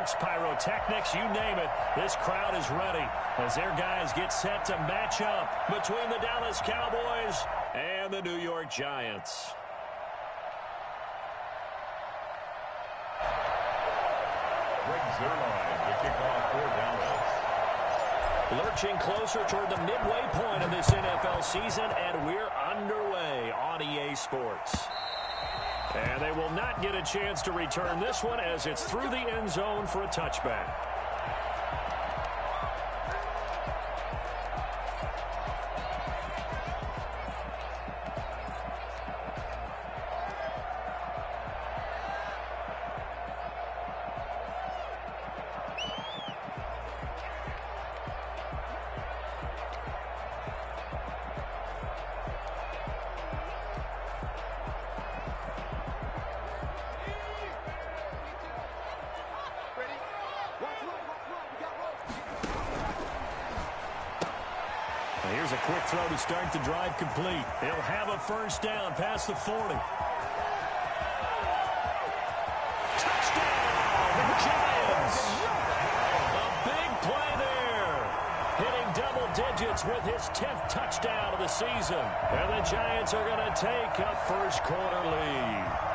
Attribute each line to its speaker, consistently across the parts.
Speaker 1: fireworks, pyrotechnics, you name it. This crowd is ready as their guys get set to match up between the Dallas Cowboys and the New York Giants. Lurching closer toward the midway point of this NFL season, and we're underway on EA Sports. And they will not get a chance to return this one as it's through the end zone for a touchback. Here's a quick throw to start the drive complete. He'll have a first down past the 40. Touchdown, the Giants! A big play there. Hitting double digits with his 10th touchdown of the season. And the Giants are going to take a first quarter lead.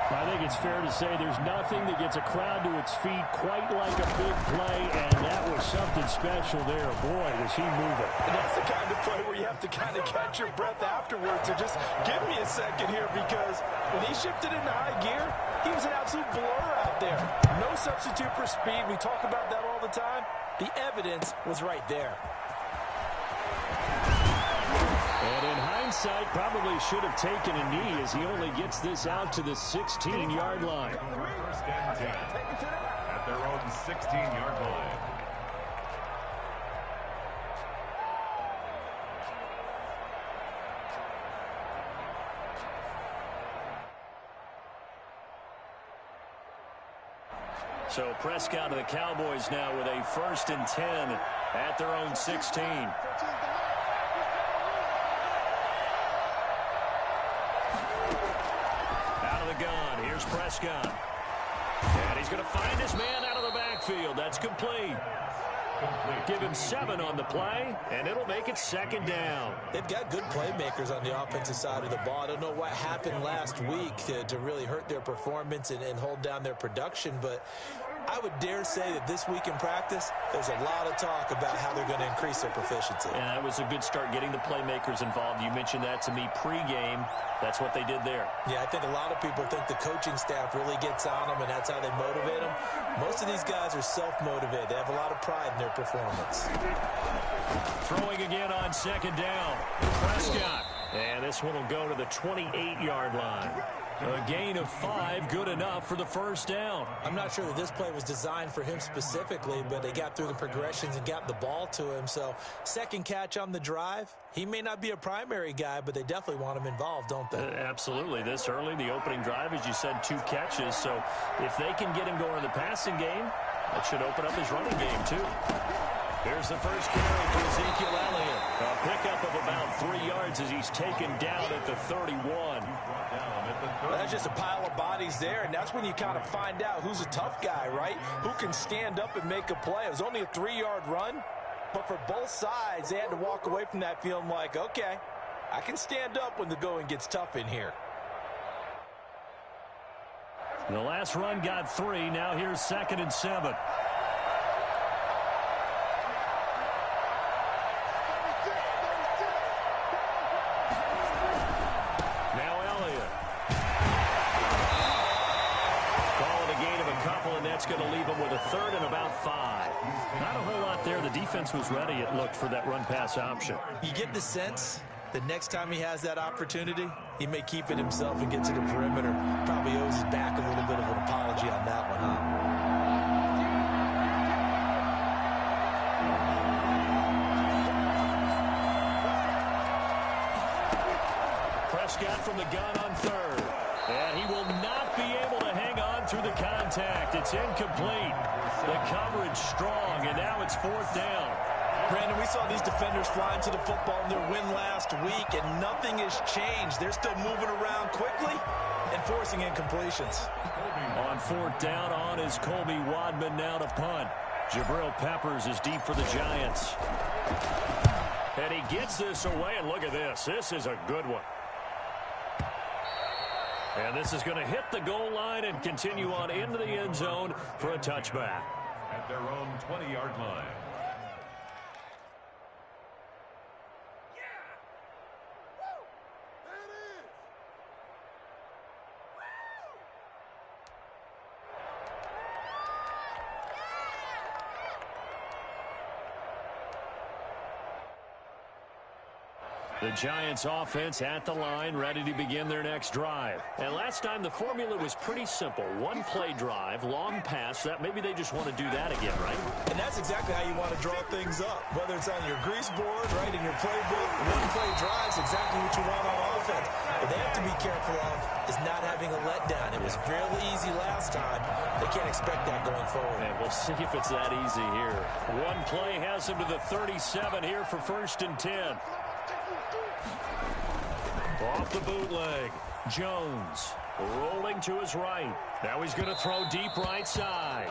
Speaker 2: I think it's fair to say there's nothing that gets a crowd to its feet quite like a big play, and that was something special there. Boy, was he moving.
Speaker 3: And that's the kind of play where you have to kind of catch your breath afterwards. So just give me a second here, because when he shifted into high gear, he was an absolute blur out there. No substitute for speed. We talk about that all the time. The evidence was right there.
Speaker 2: And in hindsight, probably should have taken a knee as he only gets this out to the 16-yard line.
Speaker 4: First and 10 at their own 16-yard line.
Speaker 1: So Prescott of the Cowboys now with a first and 10 at their own 16. Gun. Here's Prescott. And he's going to find his man out of the backfield. That's complete. Give him 7 on the play, and it'll make it second down.
Speaker 3: They've got good playmakers on the offensive side of the ball. I don't know what happened last week to really hurt their performance and hold down their production, but I would dare say that this week in practice, there's a lot of talk about how they're going to increase their proficiency.
Speaker 1: And that was a good start getting the playmakers involved. You mentioned that to me pregame. That's what they did there.
Speaker 3: Yeah, I think a lot of people think the coaching staff really gets on them, and that's how they motivate them. Most of these guys are self-motivated. They have a lot of pride in their performance.
Speaker 1: Throwing again on second down. Prescott. And this one will go to the 28-yard line. A gain of 5, good enough for the first down.
Speaker 3: I'm not sure that this play was designed for him specifically, but they got through the progressions and got the ball to him. So, second catch on the drive. He may not be a primary guy, but they definitely want him involved, don't they?
Speaker 1: Absolutely. This early, the opening drive, as you said, 2 catches. So, if they can get him going in the passing game, that should open up his running game, too. Here's the first carry for Ezekiel Elliott. A pickup of about 3 yards as he's taken down at the 31.
Speaker 3: Well, that's just a pile of bodies there, and that's when you kind of find out who's a tough guy, right? Who can stand up and make a play. It was only a 3-yard run, but for both sides, they had to walk away from that feeling like, okay, I can stand up when the going gets tough in here.
Speaker 1: The last run got 3. Now here's 2nd and 7. That's going to leave him with a 3rd and about 5. Not a whole lot there. The defense was ready, it looked, for that run-pass option.
Speaker 3: You get the sense that next time he has that opportunity, he may keep it himself and get to the perimeter. Probably owes his back a little bit of an apology on that one, huh?
Speaker 1: Prescott from the gun on 3rd. And he will not be able to hang on through the contact. It's incomplete. The coverage strong, and now it's 4th down.
Speaker 3: Brandon, we saw these defenders fly into the football in their win last week, and nothing has changed. They're still moving around quickly and forcing incompletions.
Speaker 2: On fourth down, on is Colby Wadman now to punt. Jabril Peppers is deep for the Giants.
Speaker 1: And he gets this away, and look at this. This is a good one. And this is going to hit the goal line and continue on into the end zone for a touchback.
Speaker 4: At their own 20-yard line.
Speaker 1: The Giants offense at the line, ready to begin their next drive. And last time the formula was pretty simple. One play drive, long pass. That maybe they just want to do that again, right?
Speaker 3: And that's exactly how you want to draw things up. Whether it's on your grease board, right, in your playbook, one play drive is exactly what you want on offense. What they have to be careful of is not having a letdown. It was fairly easy last time. They can't expect that going forward.
Speaker 1: And we'll see if it's that easy here. One play has him to the 37 here for 1st and 10. Off the bootleg, Jones rolling to his right. Now he's going to throw deep right side.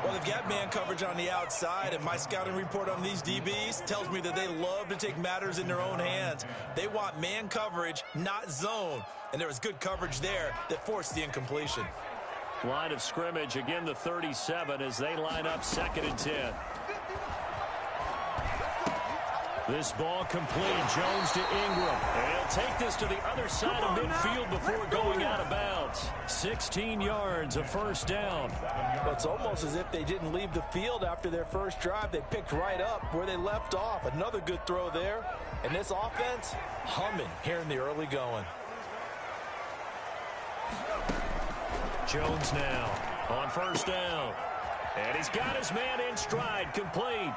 Speaker 3: Well, they've got man coverage on the outside, and my scouting report on these DBs tells me that they love to take matters in their own hands. They want man coverage, not zone, and there was good coverage there that forced the incompletion.
Speaker 1: Line of scrimmage, again the 37 as they line up 2nd and 10. This ball complete. Jones to Ingram. And he'll take this to the other side of midfield before going out of bounds. 16 yards, a 1st down.
Speaker 3: Well, it's almost as if they didn't leave the field after their first drive. They picked right up where they left off. Another good throw there. And this offense, humming here in the early going.
Speaker 1: Jones now on 1st down. And he's got his man in stride, complete.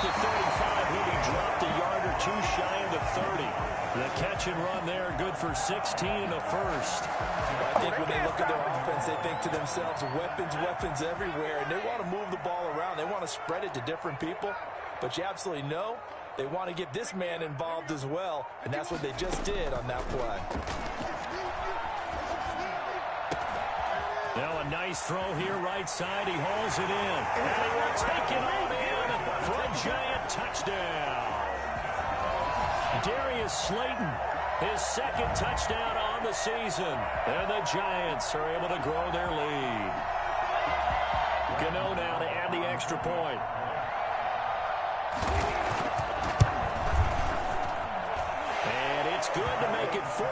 Speaker 1: The 35, he'll be dropped a yard or two shy of the 30. The catch and run there, good for 16 and a 1st.
Speaker 3: I think when they look at their offense, they think to themselves, weapons everywhere, and they want to move the ball around. They want to spread it to different people, but you absolutely know they want to get this man involved as well, and that's what they just did on that play.
Speaker 1: Now a nice throw here, right side. He hauls it in, and he will take it on in for a Giant touchdown. Darius Slayton, his 2nd touchdown on the season, and the Giants are able to grow their lead. Gano now to add the extra point. And it's good to make it 14-0.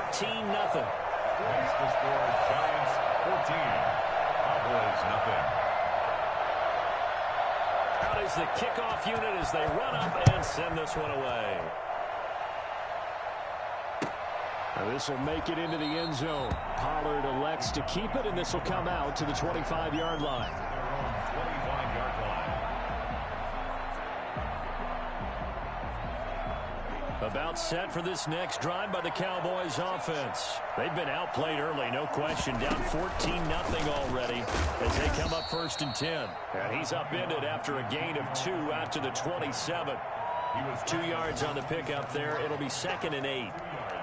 Speaker 4: That's the score. Giants 14. Cowboys nothing.
Speaker 1: Out is the kickoff unit as they run up and send this one away.
Speaker 2: Now this will make it into the end zone. Pollard elects to keep it, and this will come out to the 25-yard line.
Speaker 4: 25-yard line.
Speaker 1: About set for this next drive by the Cowboys offense. They've been outplayed early, no question. Down 14-0 already as they come up 1st and 10. And he's upended after a gain of 2 out to the 27. He was 2 yards on the pickup there. It'll be 2nd and 8.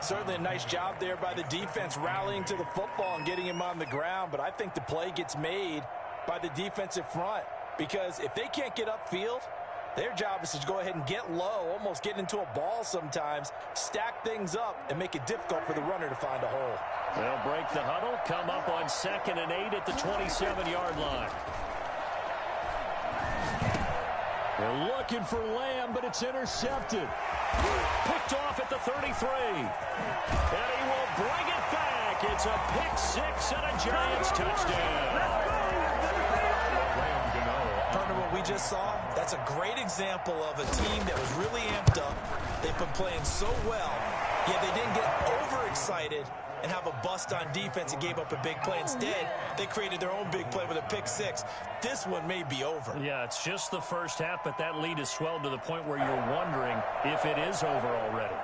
Speaker 3: Certainly a nice job there by the defense rallying to the football and getting him on the ground, but I think the play gets made by the defensive front because if they can't get upfield, their job is to go ahead and get low, almost get into a ball sometimes, stack things up, and make it difficult for the runner to find a hole.
Speaker 1: They'll break the huddle, come up on 2nd and 8 at the 27-yard line. They're looking for Lamb, but it's intercepted. Picked off at the 33. And he will bring it back. It's a pick 6 and a Giants touchdown.
Speaker 3: Partner, what we just saw, that's a great example of a team that was really amped up. They've been playing so well, yet they didn't get overexcited and have a bust on defense and gave up a big play. Instead, they created their own big play with a pick 6. This one may be over.
Speaker 1: Yeah, it's just the first half, but that lead has swelled to the point where you're wondering if it is over already.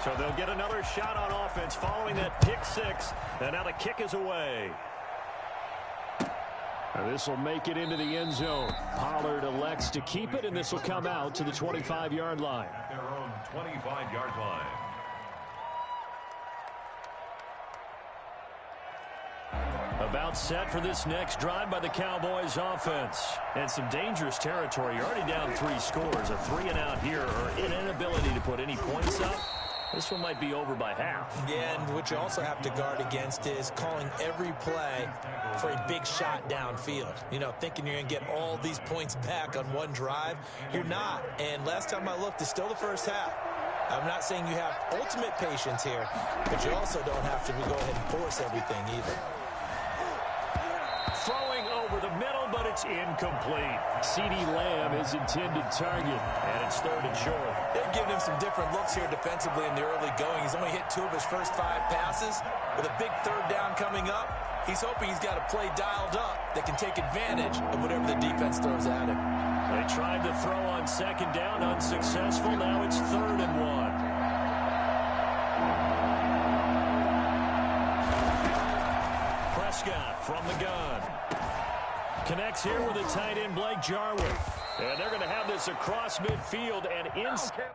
Speaker 1: So they'll get another shot on offense following that pick 6, and now the kick is away.
Speaker 2: This will make it into the end zone. Pollard elects to keep it, and this will come out to the 25-yard line.
Speaker 4: At their own 25-yard line.
Speaker 1: About set for this next drive by the Cowboys offense. And some dangerous territory. You're already down 3 scores. A 3-and-out here, or an inability to put any points up. This one might be over by half.
Speaker 3: Yeah, and what you also have to guard against is calling every play for a big shot downfield. You know, thinking you're going to get all these points back on one drive. You're not. And last time I looked, it's still the first half. I'm not saying you have ultimate patience here, but you also don't have to go ahead and force everything either.
Speaker 1: Throwing over the middle, but it's incomplete.
Speaker 2: CeeDee Lamb is intended target.
Speaker 1: And it's 3rd and short.
Speaker 3: They've given him some different looks here defensively in the early going. He's only hit 2 of his first 5 passes. With a big 3rd down coming up, he's hoping he's got a play dialed up that can take advantage of whatever the defense throws at him.
Speaker 1: They tried to throw on 2nd down, unsuccessful. Now it's 3rd and 1. Prescott from the gun. Connects here with a tight end, Blake Jarwin. And they're going to have this across midfield and inside.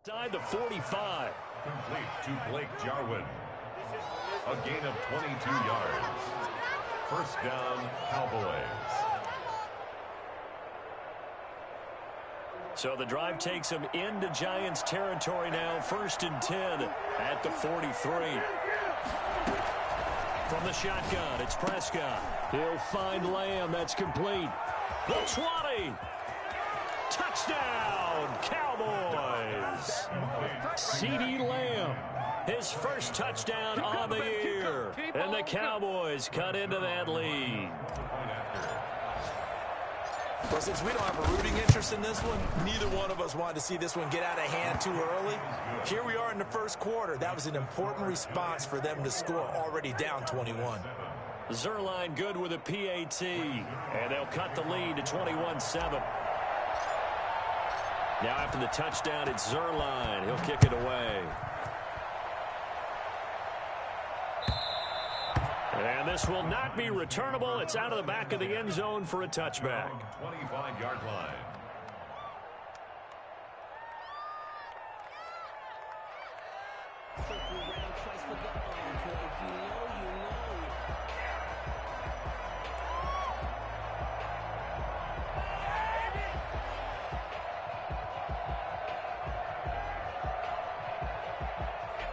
Speaker 1: Inside the 45.
Speaker 4: Complete to Blake Jarwin. A gain of 22 yards. First down, Cowboys.
Speaker 1: So the drive takes them into Giants territory now. 1st and 10 at the 43. From the shotgun, it's Prescott.
Speaker 2: He'll find Lamb. That's complete.
Speaker 1: The 20. Touchdown, Cowboys.
Speaker 2: CeeDee Lamb.
Speaker 1: His first touchdown on the year. And the Cowboys cut into that lead.
Speaker 3: Well, since we don't have a rooting interest in this one, neither one of us wanted to see this one get out of hand too early. Here we are in the first quarter. That was an important response for them to score, already down 21.
Speaker 1: Zuerlein good with a PAT. And they'll cut the lead to 21-7. Now after the touchdown, it's Zuerlein. He'll kick it away. And this will not be returnable. It's out of the back of the end zone for a touchback.
Speaker 4: 25-yard line.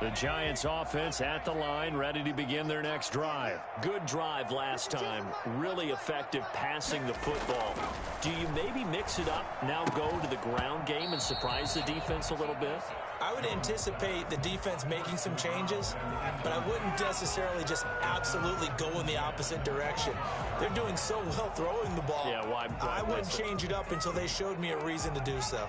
Speaker 1: The Giants offense at the line, ready to begin their next drive. Good drive last time. Really effective passing the football. Do you maybe mix it up, now go to the ground game and surprise the defense a little bit?
Speaker 3: I would anticipate the defense making some changes, but I wouldn't necessarily just absolutely go in the opposite direction. They're doing so well throwing the ball.
Speaker 1: Yeah, why
Speaker 3: I wouldn't change it up until they showed me a reason to do so.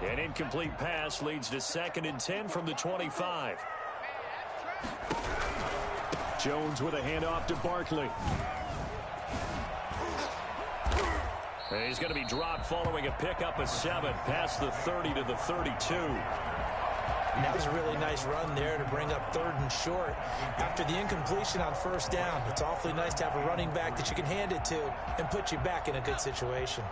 Speaker 1: An incomplete pass leads to 2nd and 10 from the 25.
Speaker 2: Jones with a handoff to Barkley.
Speaker 1: And he's going to be dropped following a pickup of 7 past the 30 to the 32.
Speaker 3: And that was a really nice run there to bring up 3rd and short. After the incompletion on 1st down, it's awfully nice to have a running back that you can hand it to and put you back in a good situation.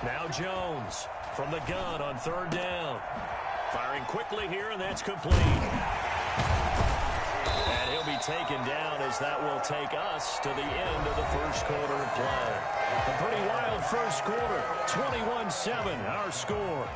Speaker 1: Now Jones from the gun on 3rd down. Firing quickly here, and that's complete. And he'll be taken down as that will take us to the end of the first quarter of play. A pretty wild first quarter. 21-7, our score.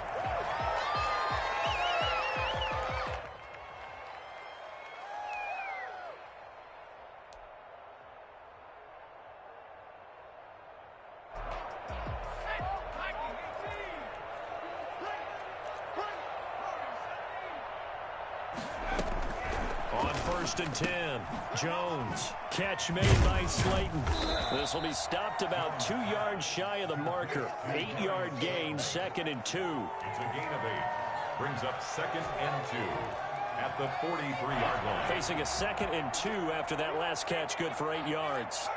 Speaker 1: first and 10. Jones. Catch made by Slayton. This will be stopped about 2 yards shy of the marker. 8-yard gain, 2nd and 2.
Speaker 4: It's a gain of 8. Brings up 2nd and 2 at the 43-yard line.
Speaker 1: Facing a 2nd and 2 after that last catch, good for 8 yards.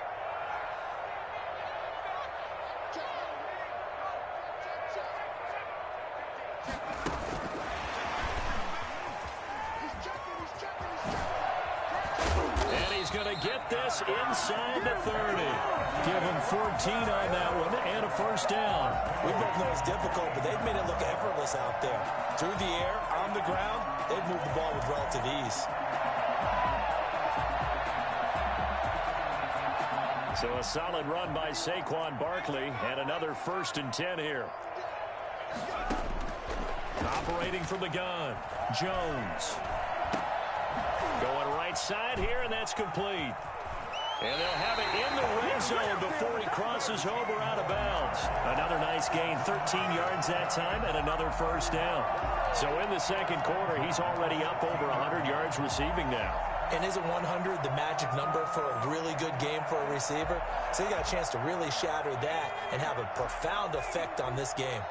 Speaker 1: Get this inside the 30. Give him 14 on that one and a first down.
Speaker 3: We both know it's difficult, but they've made it look effortless out there. Through the air, on the ground, they've moved the ball with relative ease.
Speaker 1: So a solid run by Saquon Barkley and another first and 10 here. Operating from the gun, Jones. Going right side here, and that's complete. And they'll have it in the red zone before he crosses over out of bounds. Another nice gain, 13 yards that time, and another first down. So in the second quarter, he's already up over 100 yards receiving now.
Speaker 3: And isn't 100 the magic number for a really good game for a receiver? So you got a chance to really shatter that and have a profound effect on this game.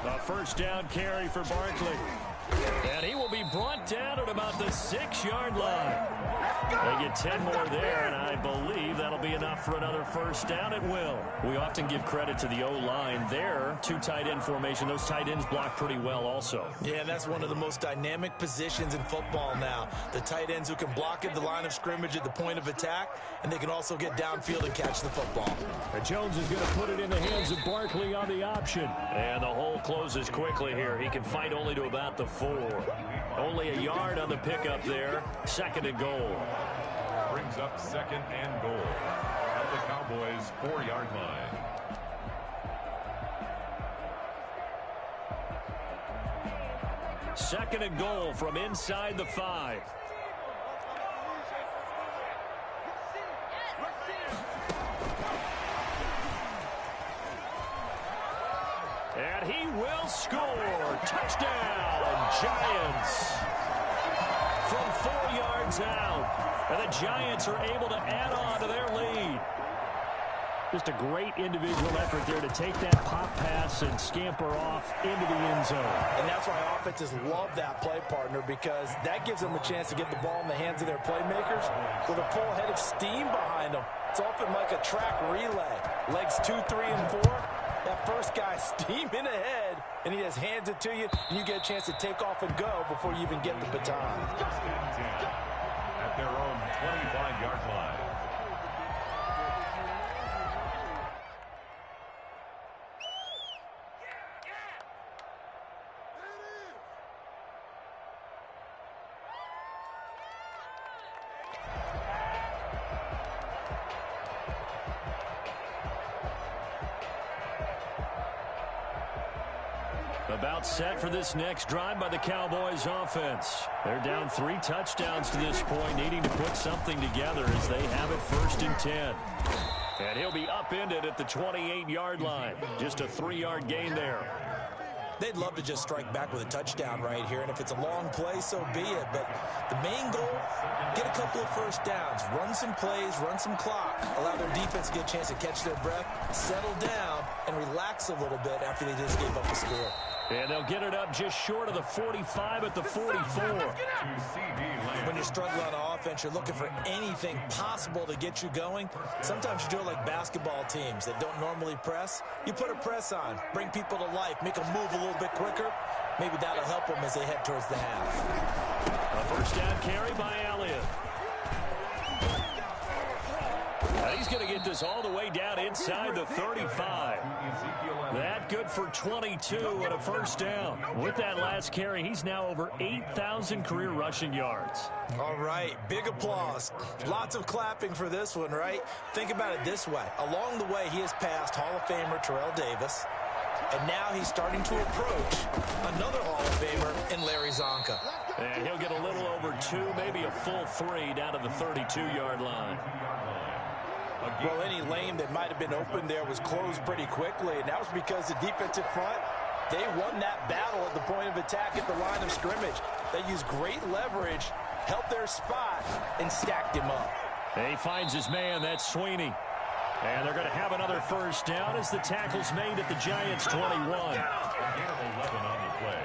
Speaker 1: A first down carry for Barkley. And he will be brought down at about the 6-yard line. They get 10 more there, and I believe that'll be enough for another first down. It will. We often give credit to the O-line there. 2 tight end formation. Those tight ends block pretty well also.
Speaker 3: Yeah, that's one of the most dynamic positions in football now. The tight ends who can block at the line of scrimmage at the point of attack, and they can also get downfield and catch the football.
Speaker 2: And Jones is going to put it in the hands of Barkley on the option.
Speaker 1: And the hole closes quickly here. He can fight only to about the 4. Only a yard on the pickup there. 2nd and goal.
Speaker 4: Brings up 2nd and goal at the Cowboys' 4-yard line.
Speaker 1: Second and goal from inside the 5. And he will score. Touchdown, Giants. From 4 yards out. And the Giants are able to add on to their lead.
Speaker 2: Just a great individual effort there to take that pop pass and scamper off into the end zone.
Speaker 3: And that's why offenses love that play, partner, because that gives them a chance to get the ball in the hands of their playmakers with a full head of steam behind them. It's often like a track relay. Legs 2, 3, and 4. That first guy steaming ahead, and he just hands it to you, and you get a chance to take off and go before you even get the baton.
Speaker 4: At their own 25-yard line.
Speaker 1: About set for this next drive by the Cowboys offense. They're down 3 touchdowns to this point, needing to put something together as they have it 1st and 10. And he'll be upended at the 28-yard line. Just a 3-yard gain there.
Speaker 3: They'd love to just strike back with a touchdown right here, and if it's a long play, so be it. But the main goal, get a couple of first downs, run some plays, run some clock, allow their defense to get a chance to catch their breath, settle down, and relax a little bit after they just gave up a score.
Speaker 1: And they'll get it up just short of the 45 at the 44.
Speaker 3: When you're struggling on offense, you're looking for anything possible to get you going. Sometimes you do it like basketball teams that don't normally press. You put a press on, bring people to life, make them move a little bit quicker. Maybe that'll help them as they head towards the half.
Speaker 1: A first down carry by Elliott. And he's going to get this all the way down inside the 35. That good for 22 and a first down. With that last carry, he's now over 8,000 career rushing yards.
Speaker 3: All right, big applause. Lots of clapping for this one, right? Think about it this way. Along the way, he has passed Hall of Famer Terrell Davis, and now he's starting to approach another Hall of Famer in Larry Zonka.
Speaker 1: And he'll get a little over 2, maybe a full 3 down to the 32-yard line.
Speaker 3: Well, any lane that might have been open there was closed pretty quickly, and that was because the defensive front They won that battle at the point of attack at the line of scrimmage. They used great leverage, held their spot, and stacked him up.
Speaker 2: He finds his man. That's Sweeney. And they're going to have another first down as the tackle's made at the Giants' 21.
Speaker 4: Gain of 11 on the play.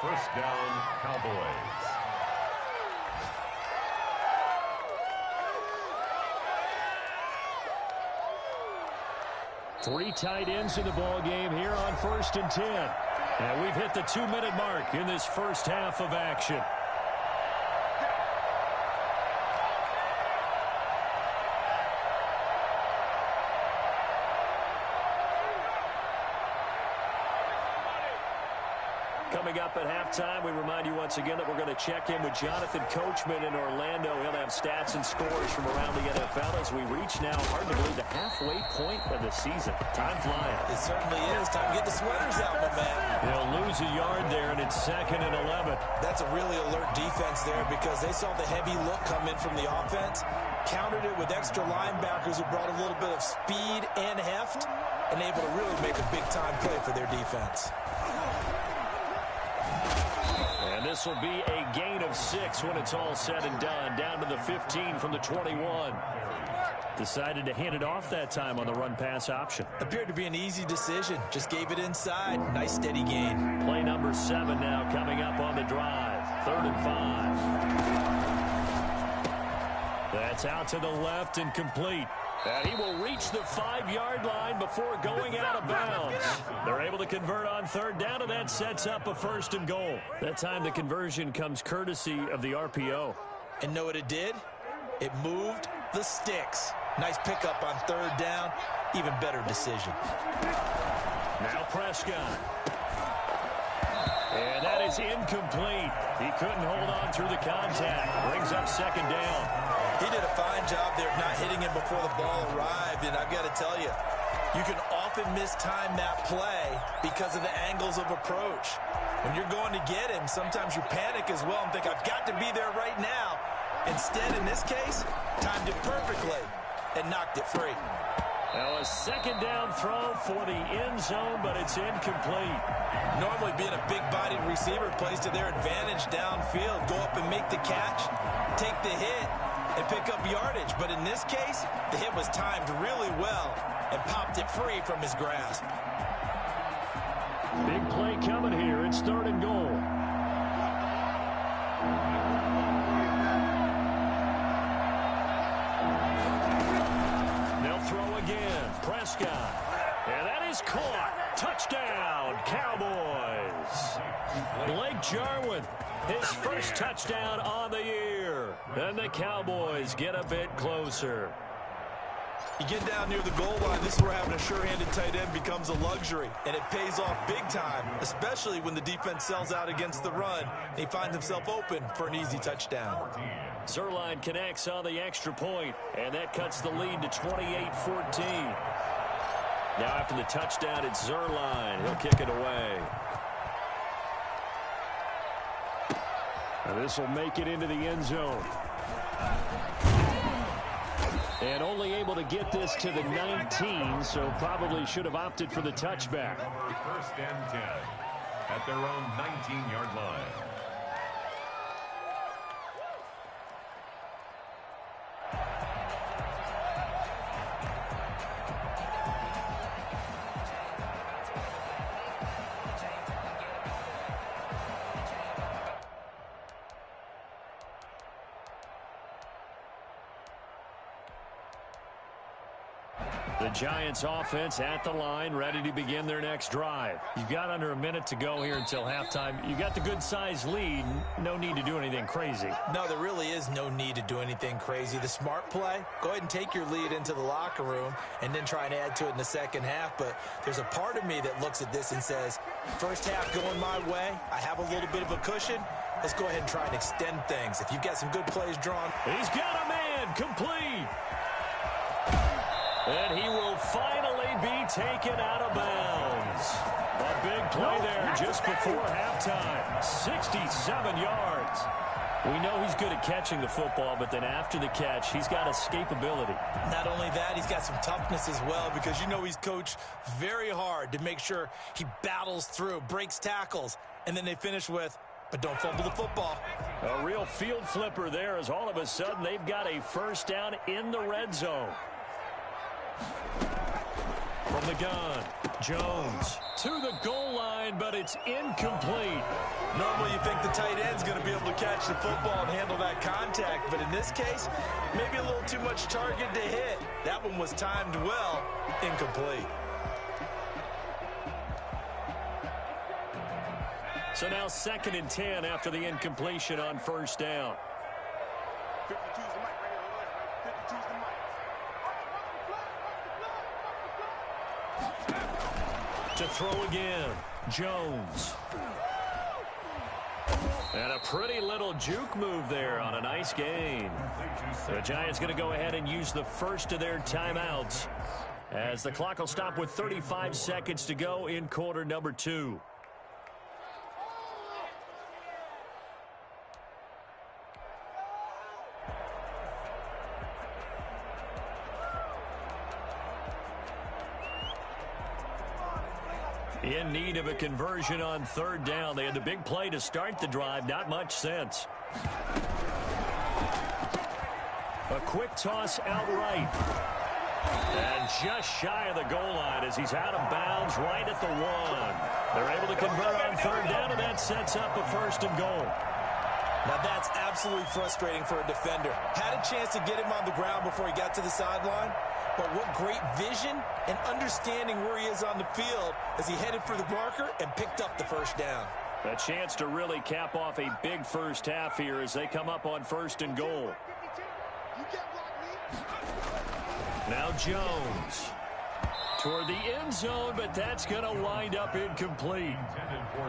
Speaker 4: First down, Cowboys.
Speaker 2: Three tight ends in the ball game here on 1st and 10. And we've hit the 2-minute mark in this first half of action. Coming up at halftime, we remind you once again that we're going to check in with Jonathan Coachman in Orlando. He'll have stats and scores from around the NFL as we reach now, hard to believe, the halfway point of the season. Time flying.
Speaker 3: It certainly is. Time to get the sweaters out, my man.
Speaker 2: He'll lose a yard there, and it's 2nd and 11.
Speaker 3: That's a really alert defense there because they saw the heavy look come in from the offense, countered it with extra linebackers who brought a little bit of speed and heft, and able to really make a big-time play for their defense.
Speaker 2: And this will be a gain of 6 when it's all said and done. Down to the 15 from the 21. Decided to hand it off that time on the run-pass option.
Speaker 3: Appeared to be an easy decision. Just gave it inside. Nice steady gain.
Speaker 2: Play number 7 now coming up on the drive. 3rd and 5. That's out to the left and complete. And he will reach the 5-yard line before going out of bounds. They're able to convert on 3rd down, and that sets up a 1st and goal. That time the conversion comes courtesy of the RPO.
Speaker 3: And know what it did? It moved the sticks. Nice pickup on 3rd down. Even better decision.
Speaker 2: Now Prescott. And that is incomplete. He couldn't hold on through the contact. Brings up 2nd down.
Speaker 3: He did a fine job there of not hitting him before the ball arrived, and I've got to tell you, you can often mistime that play because of the angles of approach. When you're going to get him, sometimes you panic as well and think, I've got to be there right now. Instead, in this case, timed it perfectly and knocked it free.
Speaker 2: Now a 2nd down throw for the end zone, but it's incomplete.
Speaker 3: Normally being a big-bodied receiver plays to their advantage downfield. Go up and make the catch, take the hit, and pick up yardage. But in this case, the hit was timed really well and popped it free from his grasp.
Speaker 2: Big play coming here. It's 3rd and goal. They'll throw again. Prescott. And that is caught. Touchdown, Cowboys. Blake Jarwin, his first touchdown on the year. And the Cowboys get a bit closer.
Speaker 3: You get down near the goal line, this is where having a sure-handed tight end becomes a luxury, and it pays off big time, especially when the defense sells out against the run, and he finds himself open for an easy touchdown.
Speaker 2: Zerline connects on the extra point, and that cuts the lead to 28-14. Now after the touchdown, it's Zerline. He'll kick it away. And this will make it into the end zone. And only able to get this to the 19, so probably should have opted for the touchback.
Speaker 4: 1st and 10 at their own 19-yard line.
Speaker 2: The Giants offense at the line, ready to begin their next drive. You've got under a minute to go here until halftime. You got the good-sized lead. No need to do anything crazy.
Speaker 3: No, there really is no need to do anything crazy. The smart play, go ahead and take your lead into the locker room and then try and add to it in the second half. But there's a part of me that looks at this and says, first half going my way, I have a little bit of a cushion. Let's go ahead and try and extend things. If you've got some good plays drawn.
Speaker 2: He's got a man, complete. And he will finally be taken out of bounds. A big play there just before halftime. 67 yards.
Speaker 1: We know he's good at catching the football, but then after the catch, he's got escapability.
Speaker 3: Not only that, he's got some toughness as well, because you know he's coached very hard to make sure he battles through, breaks tackles, and then they finish with, but don't fumble the football.
Speaker 1: A real field flipper there, as all of a sudden they've got a first down in the red zone. From the gun, Jones to the goal line, but it's incomplete.
Speaker 3: Normally you think the tight end's going to be able to catch the football and handle that contact, but in this case, maybe a little too much target to hit. That one was timed well, incomplete.
Speaker 1: So now 2nd and 10 after the incompletion on first down. To throw again, Jones. And a pretty little juke move there on a nice gain. The Giants going to go ahead and use the first of their timeouts, as the clock will stop with 35 seconds to go in quarter number 2. In need of a conversion on 3rd down. They had the big play to start the drive. Not much sense. A quick toss out right. And just shy of the goal line as he's out of bounds right at the 1. They're able to convert on 3rd down, and that sets up a 1st and goal.
Speaker 3: Now that's absolutely frustrating for a defender. Had a chance to get him on the ground before he got to the sideline. But what great vision and understanding where he is on the field as he headed for the marker and picked up the 1st down.
Speaker 1: A chance to really cap off a big first half here as they come up on 1st and goal. Now Jones toward the end zone, but that's going to wind up incomplete.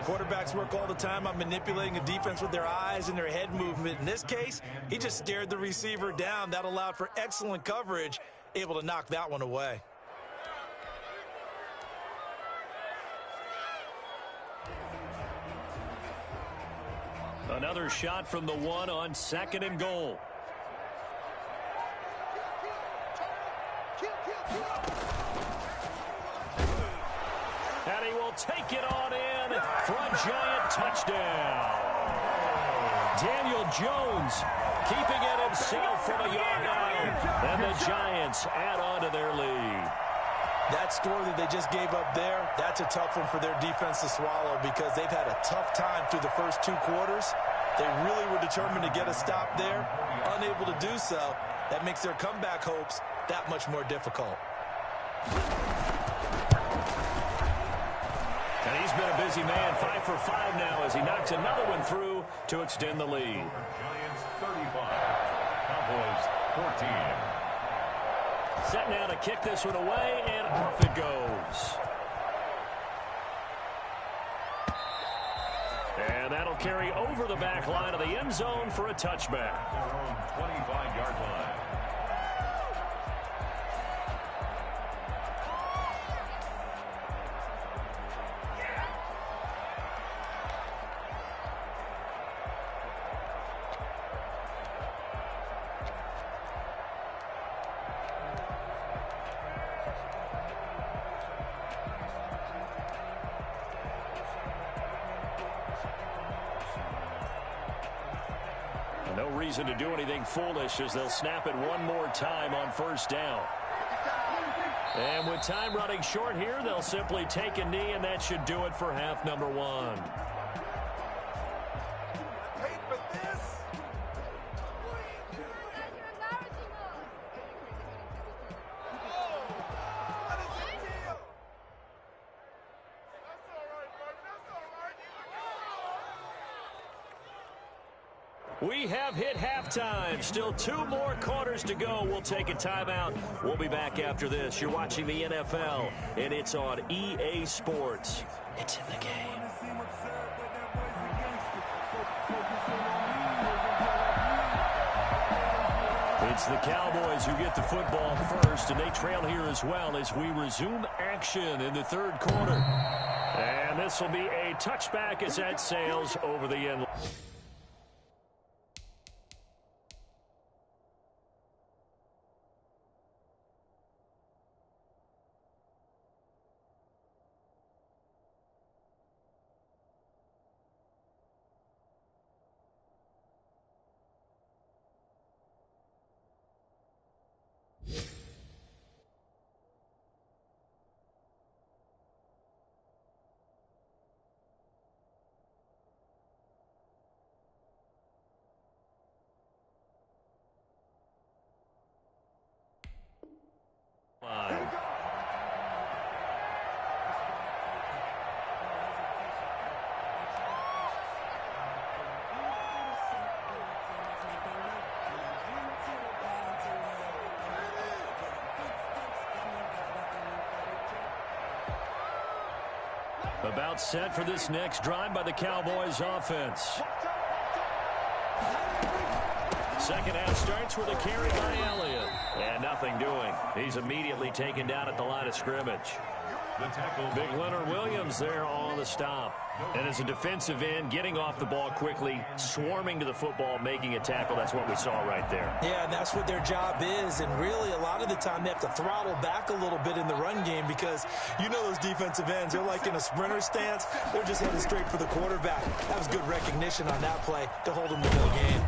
Speaker 3: Quarterbacks work all the time on manipulating a defense with their eyes and their head movement. In this case, he just stared the receiver down. That allowed for excellent coverage. Able to knock that one away.
Speaker 1: Another shot from the 1 on 2nd and goal. And he will take it on in for a Giant touchdown. Daniel Jones keeping it himself from a yard out. And the Giants add on to their lead.
Speaker 3: That score that they just gave up there, that's a tough one for their defense to swallow because they've had a tough time through the first 2 quarters. They really were determined to get a stop there, unable to do so. That makes their comeback hopes that much more difficult.
Speaker 1: And he's been a busy man, 5 for 5 now as he knocks another one through to extend the lead.
Speaker 4: Giants 35, Cowboys 14.
Speaker 1: Set now to kick this one away, and off it goes. And that'll carry over the back line of the end zone for a touchback.
Speaker 4: Their own 25-yard line.
Speaker 1: No reason to do anything foolish as they'll snap it one more time on 1st down. And with time running short here, they'll simply take a knee, and that should do it for half number 1. We have hit halftime. Still 2 more quarters to go. We'll take a timeout. We'll be back after this. You're watching the NFL, and it's on EA Sports. It's in the game. It's the Cowboys who get the football first, and they trail here as well as we resume action in the 3rd quarter. And this will be a touchback as that sails over the end.
Speaker 2: About set for this next drive by the Cowboys offense. Second half starts with a carry by Elliott. And nothing doing. He's immediately taken down at the line of scrimmage. Big Leonard Williams there on the stop. And as a defensive end, getting off the ball quickly, swarming to the football, making a tackle. That's what we saw right there.
Speaker 3: Yeah, and that's what their job is. And really, a lot of the time, they have to throttle back a little bit in the run game because you know those defensive ends, they're like in a sprinter stance. They're just headed straight for the quarterback. That was good recognition on that play to hold him to no gain.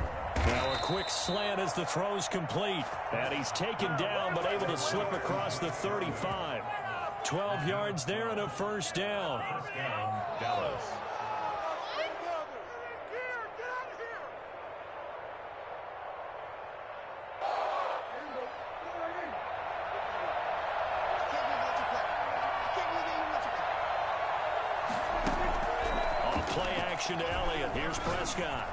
Speaker 2: Now a quick slant as the throw's complete. And he's taken down but able to slip across the 35. 12 yards there and a first down.
Speaker 4: Dallas.
Speaker 2: On play action to Elliott. Here's Prescott.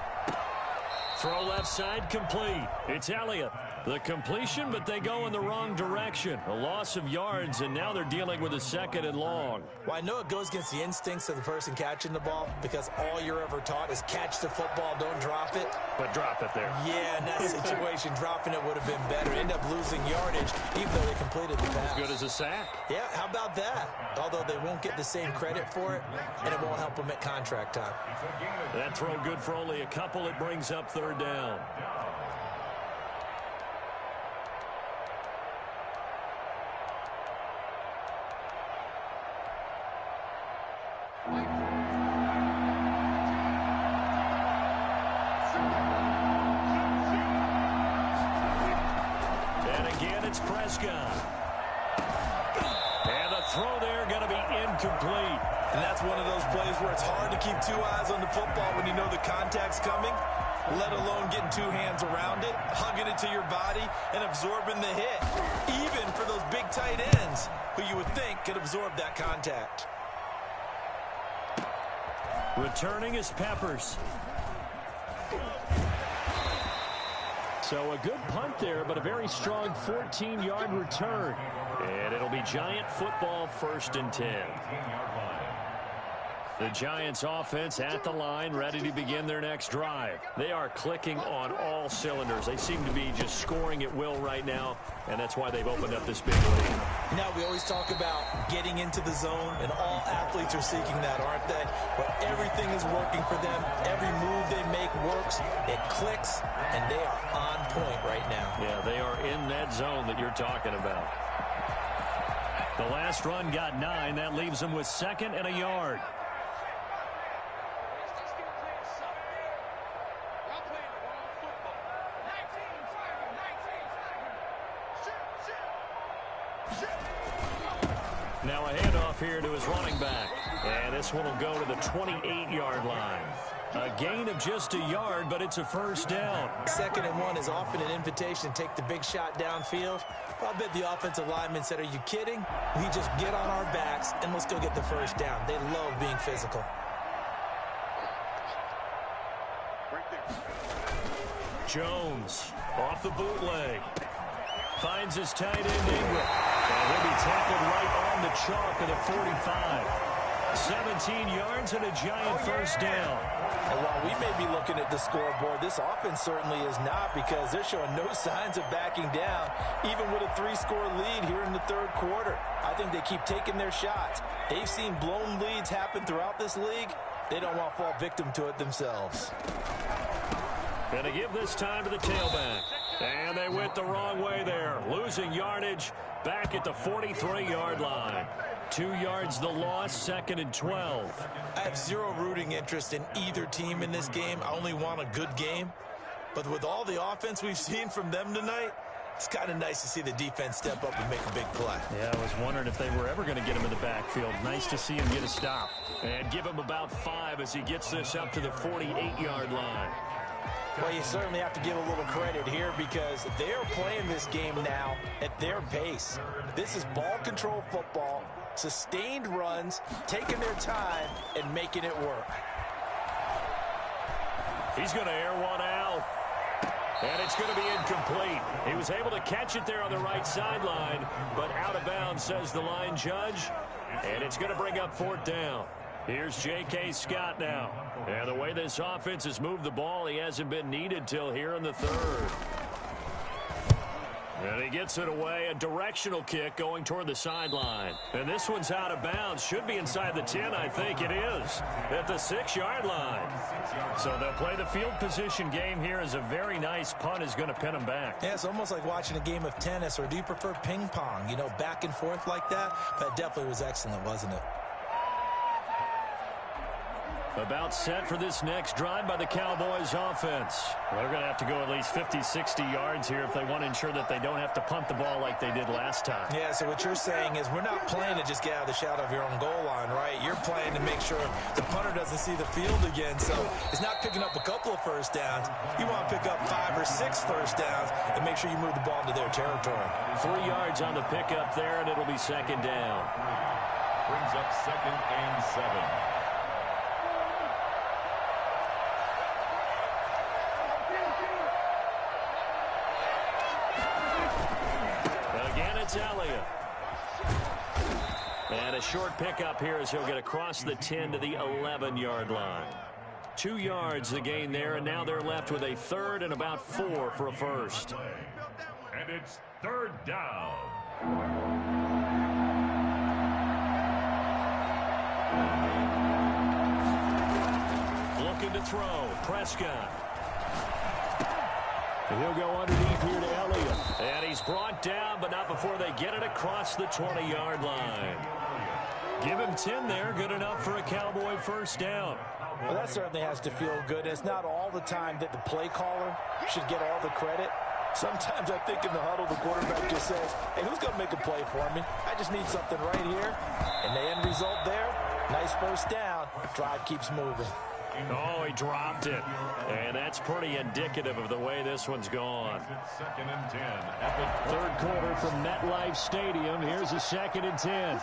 Speaker 2: Throw left side complete. It's Elliott. The completion, but they go in the wrong direction. A loss of yards, and now they're dealing with a second and long.
Speaker 3: Well, I know it goes against the instincts of the person catching the ball because all you're ever taught is catch the football, don't drop it.
Speaker 2: But drop it there.
Speaker 3: Yeah, in that situation, dropping it would have been better. End up losing yardage, even though they completed the pass.
Speaker 2: As good as a sack.
Speaker 3: Yeah, how about that? Although they won't get the same credit for it, and it won't help them at contract time.
Speaker 2: That throw good for only a couple. It brings up third down. It's Prescott. And the throw there going to be incomplete.
Speaker 3: And that's one of those plays where it's hard to keep two eyes on the football when you know the contact's coming, let alone getting two hands around it, hugging it to your body, and absorbing the hit, even for those big tight ends who you would think could absorb that contact.
Speaker 2: Returning is Peppers. So a good punt there, but a very strong 14-yard return. And it'll be Giant football, 1st and 10. The Giants offense at the line, ready to begin their next drive. They are clicking on all cylinders. They seem to be just scoring at will right now, and that's why they've opened up this big lead.
Speaker 3: Now, we always talk about getting into the zone, and all athletes are seeking that, aren't they? But everything is working for them. Every move they make works. It clicks, and they are on point right now.
Speaker 2: Yeah, they are in that zone that you're talking about. The last run got 9. That leaves them with 2nd and a yard. Now a handoff here to his running back. And this one will go to the 28-yard line. A gain of just a yard, but it's a first down.
Speaker 3: 2nd and 1 is often an invitation to take the big shot downfield. I bet the offensive lineman said, are you kidding? We just get on our backs and let's go get the first down. They love being physical.
Speaker 2: Jones off the bootleg. Finds his tight end Ingram. And he'll be tackled right on the chalk of the 45. 17 yards and a Giant first down.
Speaker 3: And while we may be looking at the scoreboard, this offense certainly is not, because they're showing no signs of backing down, even with a 3-score lead here in the 3rd quarter. I think they keep taking their shots. They've seen blown leads happen throughout this league. They don't want to fall victim to it themselves.
Speaker 2: Going to give this time to the tailback. And they went the wrong way there. Losing yardage back at the 43-yard line. 2 yards the loss, 2nd and 12.
Speaker 3: I have zero rooting interest in either team in this game. I only want a good game. But with all the offense we've seen from them tonight, it's kind of nice to see the defense step up and make a big play.
Speaker 2: Yeah, I was wondering if they were ever going to get him in the backfield. Nice to see him get a stop. And give him about 5 as he gets this up to the 48-yard line.
Speaker 3: Well, you certainly have to give a little credit here because they're playing this game now at their pace. This is ball control football, sustained runs, taking their time, and making it work.
Speaker 2: He's going to air one out. And it's going to be incomplete. He was able to catch it there on the right sideline, but out of bounds, says the line judge. And it's going to bring up 4th down. Here's J.K. Scott now. And the way this offense has moved the ball, he hasn't been needed till here in the third. And he gets it away, a directional kick going toward the sideline. And this one's out of bounds. Should be inside the 10, I think it is, at the 6-yard line. So they'll play the field position game here as a very nice punt is going to pin them back.
Speaker 3: Yeah, it's almost like watching a game of tennis, or do you prefer ping pong? You know, back and forth like that? That definitely was excellent, wasn't it?
Speaker 2: About set for this next drive by the Cowboys offense. They're going to have to go at least 50, 60 yards here if they want to ensure that they don't have to punt the ball like they did last time.
Speaker 3: Yeah, so what you're saying is we're not playing to just get out of the shadow of your own goal line, right? You're playing to make sure the punter doesn't see the field again. So it's not picking up a couple of first downs. You want to pick up 5 or 6 first downs and make sure you move the ball into their territory.
Speaker 2: 3 yards on the pickup there, and it'll be second down.
Speaker 4: Brings up 2nd and 7.
Speaker 2: It's Elliott. And a short pickup here as he'll get across the 10 to the 11-yard line. 2 yards the gain there, and now they're left with a third and about 4 for a first.
Speaker 4: And it's 3rd down.
Speaker 2: Looking to throw. Prescott. And he'll go underneath here to Elliott. And he's brought down, but not before they get it across the 20-yard line. Give him 10 there. Good enough for a Cowboy first down.
Speaker 3: Well, that certainly has to feel good. It's not all the time that the play caller should get all the credit. Sometimes I think in the huddle, the quarterback just says, hey, who's going to make a play for me? I just need something right here. And the end result there, nice first down. Drive keeps moving.
Speaker 2: Oh, he dropped it. And that's pretty indicative of the way this one's gone.
Speaker 4: 2nd and 10 at the
Speaker 2: third quarter from MetLife Stadium. Here's a 2nd and 10.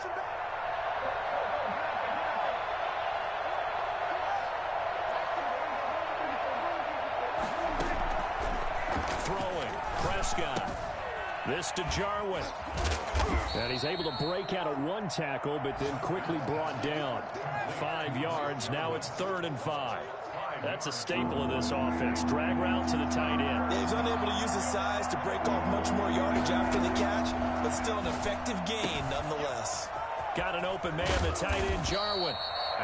Speaker 2: Throwing. Prescott. This to Jarwin. And he's able to break out of 1 tackle, but then quickly brought down. 5 yards. Now it's 3rd and 5. That's a staple of this offense. Drag route to the tight end.
Speaker 3: Yeah, he's unable to use his size to break off much more yardage after the catch, but still an effective gain nonetheless.
Speaker 2: Got an open man, the tight end, Jarwin.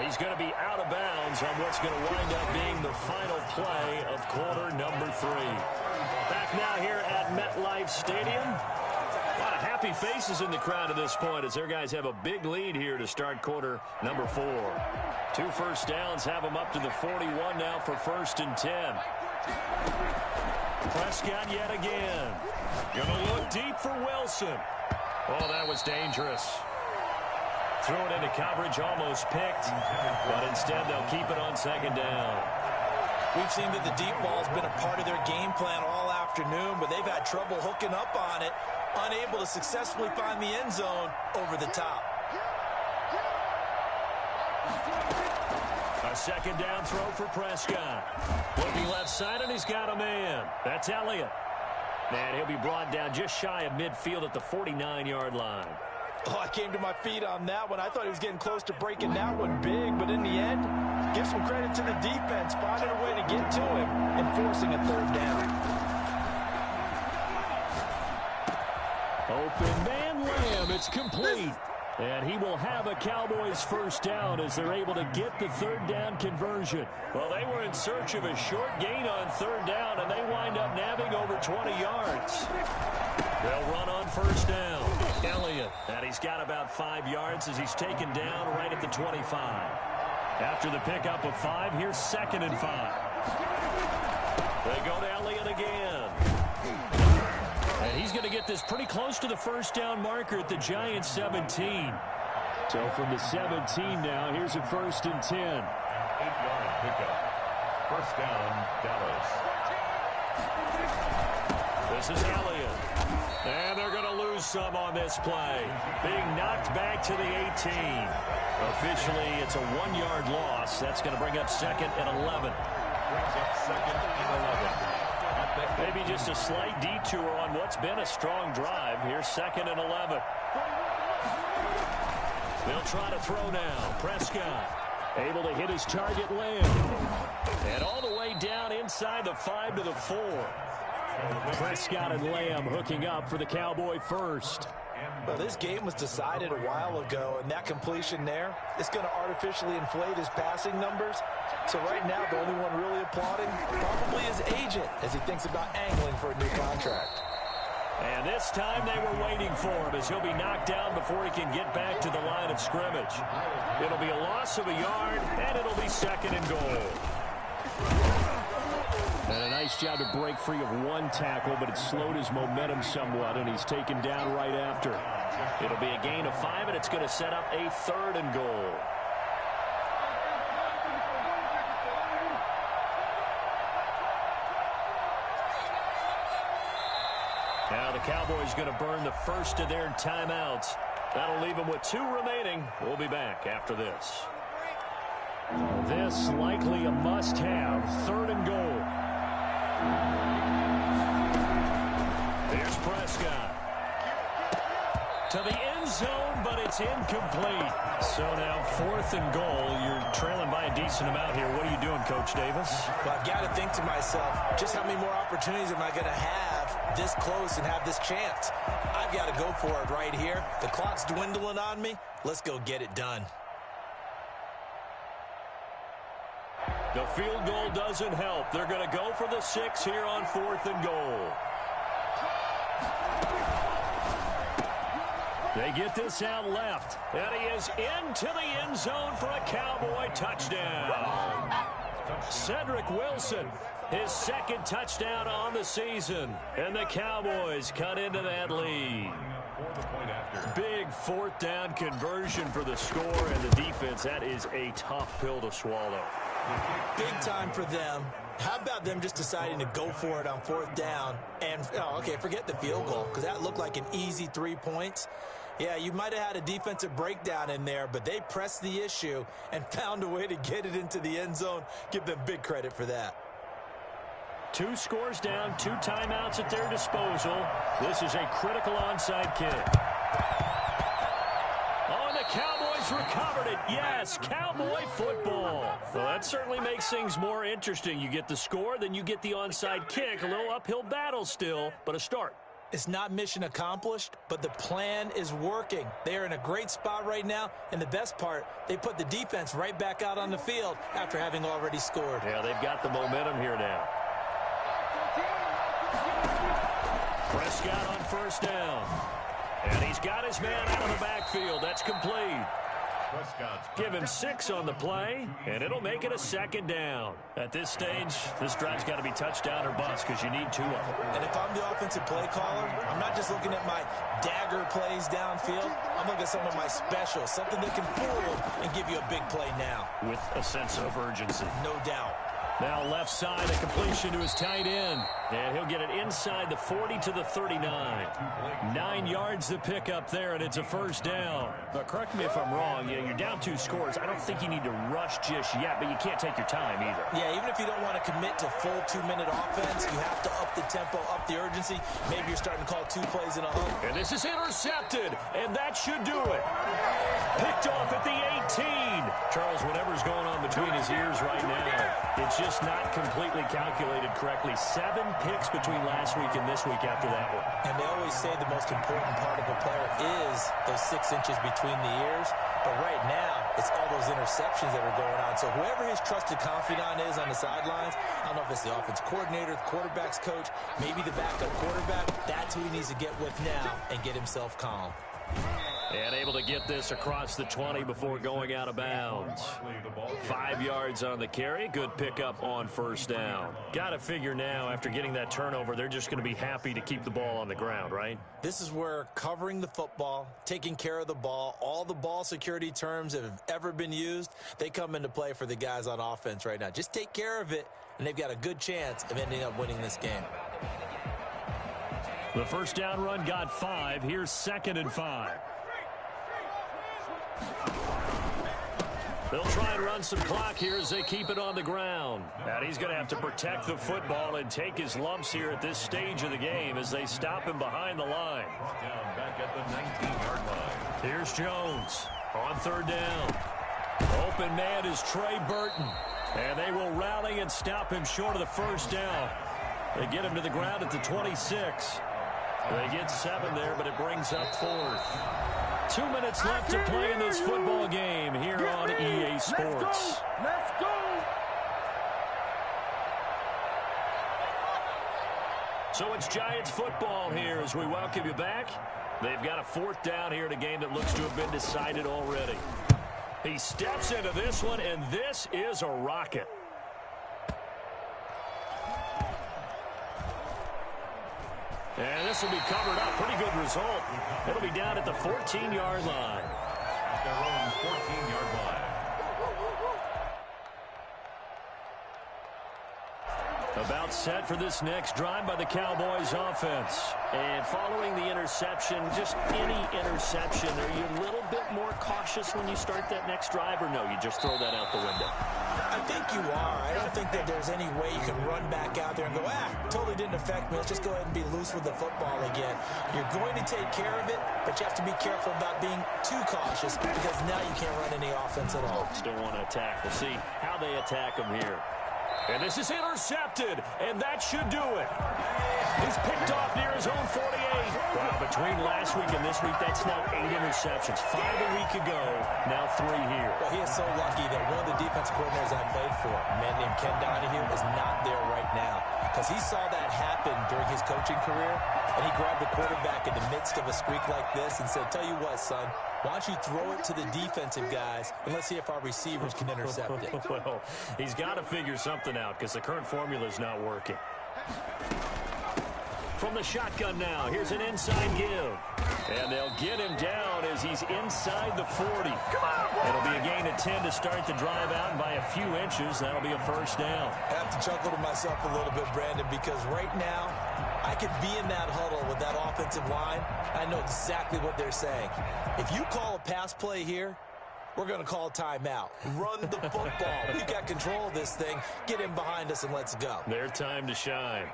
Speaker 2: He's going to be out of bounds on what's going to wind up being the final play of quarter number 3. Back now here at MetLife Stadium. A lot of happy faces in the crowd at this point as their guys have a big lead here to start quarter number 4. 2 first downs have them up to the 41 now for 1st and 10. Prescott yet again. Going to look deep for Wilson. Oh, that was dangerous. Threw it into coverage, almost picked, but instead they'll keep it on 2nd down.
Speaker 3: We've seen that the deep ball's been a part of their game plan all afternoon, but they've had trouble hooking up on it, unable to successfully find the end zone over the top.
Speaker 2: A 2nd down throw for Prescott. Looking left side, and he's got a man. That's Elliott. And he'll be brought down just shy of midfield at the 49-yard line.
Speaker 3: Oh, I came to my feet on that one. I thought he was getting close to breaking that one big, but in the end, give some credit to the defense, finding a way to get to him and forcing a 3rd down.
Speaker 2: Open man, Lamb. It's complete. And he will have a Cowboys first down as they're able to get the 3rd down conversion. Well, they were in search of a short gain on 3rd down, and they wind up nabbing over 20 yards. They'll run on first down. Elliott, and he's got about 5 yards as he's taken down right at the 25. After the pickup of 5, here's 2nd and 5. They go to Elliott again. And he's going to get this pretty close to the first down marker at the Giants 17. So from the 17 now, here's a 1st and 10.
Speaker 4: 8-yard pickup. First down, Dallas.
Speaker 2: This is Elliott. And they're going to lose some on this play. Being knocked back to the 18. Officially, it's a 1-yard loss. That's going to bring up 2nd and 11.
Speaker 4: Brings up 2nd and 11.
Speaker 2: Maybe just a slight detour on what's been a strong drive. Here's 2nd and 11. They'll try to throw now. Prescott. Able to hit his target, Lamb. And all the way down inside the 5 to the 4. Prescott and Lamb hooking up for the Cowboy first.
Speaker 3: Well, this game was decided a while ago, and that completion there is going to artificially inflate his passing numbers. So right now, the only one really applauding probably his agent as he thinks about angling for a new contract.
Speaker 2: And this time they were waiting for him as he'll be knocked down before he can get back to the line of scrimmage. It'll be a loss of a yard, and it'll be 2nd and goal. And a nice job to break free of one tackle, but it slowed his momentum somewhat, and he's taken down right after. It'll be a gain of 5, and it's going to set up a 3rd and goal. Now the Cowboys going to burn the first of their timeouts. That'll leave them with 2 remaining. We'll be back after this. This likely a must-have, 3rd and goal. Here's Prescott. To the end zone, but it's incomplete. So now 4th and goal. You're trailing by a decent amount here. What are you doing, Coach Davis?
Speaker 3: Well, I've got to think to myself, just how many more opportunities am I going to have this close and have this chance? I've got to go for it right here. The clock's dwindling on me. Let's go get it done.
Speaker 2: The field goal doesn't help. They're going to go for the 6 here on 4th and goal. They get this out left, and he is into the end zone for a Cowboy touchdown. Cedric Wilson, his 2nd touchdown on the season, and the Cowboys cut into that lead. Big 4th down conversion for the score, and the defense, that is a tough pill to swallow.
Speaker 3: Big time for them. How about them just deciding to go for it on 4th down? And, okay, forget the field goal, because that looked like an easy 3 points. Yeah, you might have had a defensive breakdown in there, but they pressed the issue and found a way to get it into the end zone. Give them big credit for that.
Speaker 2: 2 scores down, 2 timeouts at their disposal. This is a critical onside kick. Oh, and the Cowboys recovered it. Yes, Cowboy football. Well, that certainly makes things more interesting. You get the score, then you get the onside kick. A little uphill battle still, but a start.
Speaker 3: It's not mission accomplished, but the plan is working. They are in a great spot right now, and the best part, they put the defense right back out on the field after having already scored.
Speaker 2: Yeah, they've got the momentum here now. Prescott on 1st down. And he's got his man out of the backfield. That's complete. Give him 6 on the play, and it'll make it a 2nd down. At this stage, this drive's got to be touchdown or bust because you need 2 of them.
Speaker 3: And if I'm the offensive play caller, I'm not just looking at my dagger plays downfield. I'm looking at some of my specials, something that can fool and give you a big play now.
Speaker 2: With a sense of urgency.
Speaker 3: No doubt.
Speaker 2: Now left side, a completion to his tight end. And he'll get it inside the 40 to the 39. 9 yards to pick up there, and it's a 1st down. But correct me if I'm wrong. You know, you're down 2 scores. I don't think you need to rush just yet, but you can't take your time either.
Speaker 3: Yeah, even if you don't want to commit to full 2-minute offense, you have to up the tempo, up the urgency. Maybe you're starting to call 2 plays in a hump.
Speaker 2: And this is intercepted, and that should do it. Picked off at the 18. Charles, whatever's going on between his ears right now, it's just not completely calculated correctly. 7 picks between last week and this week after that one.
Speaker 3: And they always say the most important part of a player is those 6 inches between the ears. But right now, it's all those interceptions that are going on. So whoever his trusted confidant is on the sidelines, I don't know if it's the offense coordinator, the quarterback's coach, maybe the backup quarterback, that's who he needs to get with now and get himself calm.
Speaker 2: And able to get this across the 20 before going out of bounds. 5 yards on the carry. Good pickup on 1st down. Got to figure now, after getting that turnover, they're just going to be happy to keep the ball on the ground, right?
Speaker 3: This is where covering the football, taking care of the ball, all the ball security terms that have ever been used, they come into play for the guys on offense right now. Just take care of it, and they've got a good chance of ending up winning this game.
Speaker 2: The 1st down run got 5. Here's 2nd and 5. They'll try and run some clock here as they keep it on the ground. And he's going to have to protect the football and take his lumps here at this stage of the game as they stop him behind the line.
Speaker 4: Down back at the 19-yard line.
Speaker 2: Here's Jones on 3rd down. Open man is Trey Burton. And they will rally and stop him short of the first down. They get him to the ground at the 26. They get 7 there, but it brings up 4th. 2 minutes left to play in this football game here on EA Sports.
Speaker 5: Let's go.
Speaker 2: So it's Giants football here as we welcome you back. They've got a 4th down here in a game that looks to have been decided already. He steps into this one, and this is a rocket. And this will be covered up. Pretty good result. It'll be down at the 14-yard line.
Speaker 4: At their own 14-yard line.
Speaker 2: About set for this next drive by the Cowboys offense.
Speaker 1: And following the interception, just any interception, are you a little bit more cautious when you start that next drive, or no, you just throw that out the window?
Speaker 3: I think you are. I don't think that there's any way you can run back out there and go, totally didn't affect me. Let's just go ahead and be loose with the football again. You're going to take care of it, but you have to be careful about being too cautious because now you can't run any offense at all.
Speaker 1: Still want to attack. We'll see how they attack them here.
Speaker 2: And this is intercepted, and that should do it. He's picked off near his own 48.
Speaker 1: Wow, between last week and this week, that's now 8 interceptions. 5 a week ago, now 3 here.
Speaker 3: Well, he is so lucky that one of the defense coordinators I played for, a man named Ken Donahue, is not there right now. Because he saw that happen during his coaching career, and he grabbed the quarterback in the midst of a streak like this and said, tell you what, son, why don't you throw it to the defensive guys, and let's see if our receivers can intercept it.
Speaker 2: Well, he's got to figure something out because the current formula is not working. From the shotgun now, here's an inside give. And they'll get him down as he's inside the 40. It'll be a gain of 10 to start the drive out, and by a few inches, that'll be a first down.
Speaker 3: I have to chuckle to myself a little bit, Brandon, because right now, I could be in that huddle with that offensive line. I know exactly what they're saying. If you call a pass play here, we're going to call a timeout. Run the football. We've got control of this thing. Get in behind us and let's go.
Speaker 2: Their time to shine.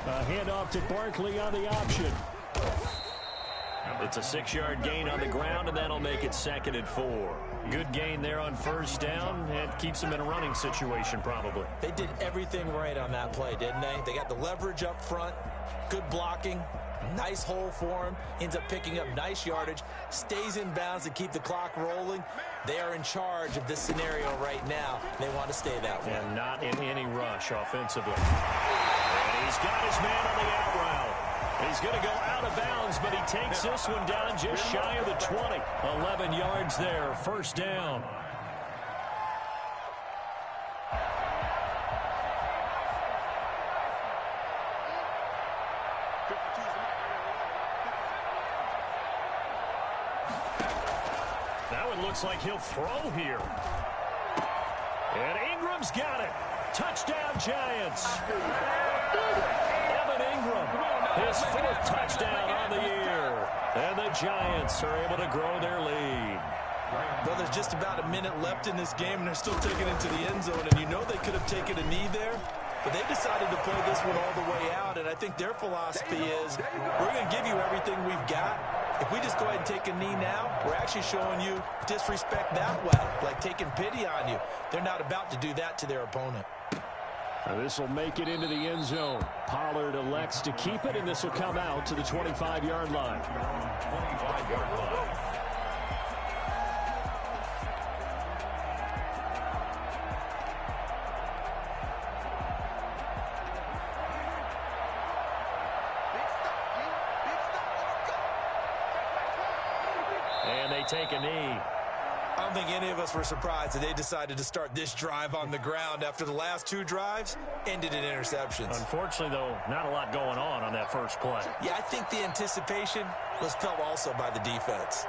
Speaker 2: A handoff to Barkley on the option. It's a 6-yard gain on the ground, and that'll make it 2nd and 4. Good gain there on first down. It keeps them in a running situation, probably.
Speaker 3: They did everything right on that play, didn't they? They got the leverage up front, good blocking, nice hole for him, ends up picking up nice yardage, stays in bounds to keep the clock rolling. They are in charge of this scenario right now. They want to stay that way.
Speaker 2: And not in any rush offensively. And he's got his man on the out route. He's going to go out of bounds, but he takes this one down just shy of the 20. 11 yards there, first down. Now it looks like he'll throw here. And Ingram's got it. Touchdown, Giants. Evan Ingram, his 4th touchdown on the year. And the Giants are able to grow their lead.
Speaker 3: Well, there's just about a minute left in this game, and they're still taking it to the end zone. And you know they could have taken a knee there, but they decided to play this one all the way out. And I think their philosophy is, we're going to give you everything we've got. If we just go ahead and take a knee now, we're actually showing you disrespect that way, like taking pity on you. They're not about to do that to their opponent.
Speaker 2: This will make it into the end zone. Pollard elects to keep it, and this will come out to the 25-yard line.
Speaker 4: 25-yard line.
Speaker 2: And they take a knee.
Speaker 3: I don't think any of us were surprised that they decided to start this drive on the ground after the last 2 drives ended in interceptions.
Speaker 2: Unfortunately, though, not a lot going on that first play.
Speaker 3: Yeah, I think the anticipation was felt also by the defense.